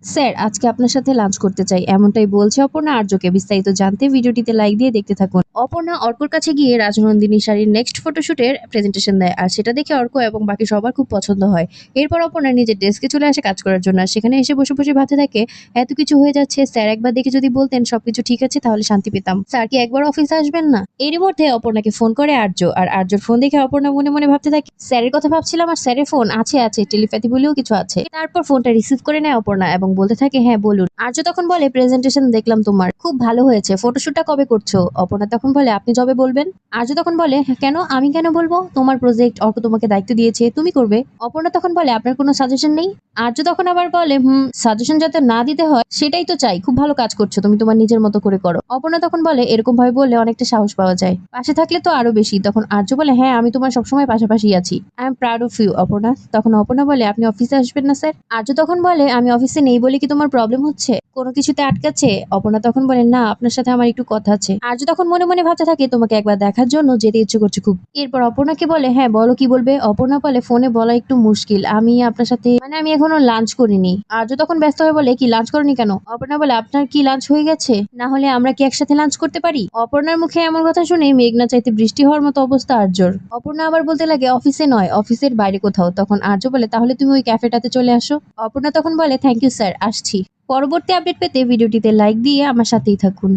Sir আজকে আপনার সাথে লাঞ্চ করতে চাই, এমনটাই বলছে অপর্ণা আর্যকে। বিস্তারিত জানতে ভিডিওটিতে লাইক দিয়ে দেখতে থাকুন। অপর্ণা অর্কর কাছে গিয়ে রাজনন্দিনী শাড়ির নেক্সট ফটোশুটের প্রেজেন্টেশন দেয়, আর সেটা দেখে অর্ক এবং বাকি সবার খুব পছন্দ হয়। এরপর অপর্ণা নিজের ডেস্কে চলে আসে কাজ করার জন্য। আর সেখানে এসে বসে বসে ভাবতে থাকে, এত কিছু হয়ে যাচ্ছে, স্যার একবার দেখে যদি বলতেন সবকিছু ঠিক আছে তাহলে শান্তি পেতাম। স্যার কি একবার অফিসে আসবেন না? এরই মধ্যে অপর্ণাকে ফোন করে আর্য, আর আর্যর ফোন দেখে অপর্ণা মনে মনে ভাবতে থাকে, স্যারের কথা ভাবছিলাম আর স্যারের ফোন আছে, টেলিপ্যাথি বলেও কিছু আছে। তারপর ফোনটা রিসিভ করে নেয় অপর্ণা এবং বলতে থাকে, হ্যাঁ বলুন। আর্য তখন বলে, প্রেজেন্টেশন দেখলাম তোমার, খুব ভালো হয়েছে, ফটোশুটটা কবে করছো? অপর্ণা তখন বলে, আপনি যবে বলবেন। আর্য তখন বলে, "হ্যাঁ, কেন আমি কেন বলবো? তোমার প্রজেক্ট, অর্ক তোমাকে দায়িত্ব দিয়েছে, তুমি করবে।" অপর্ণা তখন বলে, আপনার কোনো সাজেশন নেই? আর্য তখন আবার বলে, সাজেশন যাতে না দিতে হয় সেটাই তো চাই, খুব ভালো কাজ করছো, তুমি তোমার নিজের মতো করে করো। অপর্ণা তখন বলে, এরকম ভাবে বললে অনেকটা সাহস পাওয়া যায়, পাশে থাকলে তো আরো বেশি। তখন আর্য বলে, হ্যাঁ আমি তোমার সবসময় পাশাপাশি আছি, I am proud of you Aparna. তখন অপর্ণা বলে, আপনি অফিসে আসবেন না স্যার? আর্য তখন বলে, আমি অফিসে নেই বলে কি তোমার প্রবলেম হচ্ছে, কোনো কিছুতে আটকাচ্ছে? অপর্ণা তখন বলে, না আপনার সাথে আমার একটু কথা আছে। আর্য তখন মনে মনে ভাবতে থাকে, তোমাকে একবার দেখার জন্য যেতে ইচ্ছে করছে খুব। এরপর অপর্ণাকে বলে, হ্যাঁ বলো কি বলবে। অপর্ণা বলে, ফোনে বলা একটু মুশকিল, আমি আপনার সাথে মানে আমি এখনো লাঞ্চ করিনি। আর্য তখন ব্যস্ত হয়ে বলে, কি লাঞ্চ করনি কেন? অপর্ণা বলে, আপনার কি লাঞ্চ হয়ে গেছে? না হলে আমরা কি একসাথে লাঞ্চ করতে পারি? অপর্ণার মুখে এমন কথা শুনে মেঘনা চাইতে বৃষ্টি হওয়ার মতো অবস্থা আর্যর। অপর্ণা আবার বলতে লাগে, অফিসে নয়, অফিসের বাইরে কোথাও। তখন আর্য বলে, তাহলে তুমি ওই ক্যাফেটাতে চলে আসো। অপর্ণা তখন বলে, থ্যাংক ইউ স্যার, আসছি। পরবর্তী আপডেট পেতে ভিডিওটিতে লাইক দিয়ে আমার সাথেই থাকুন।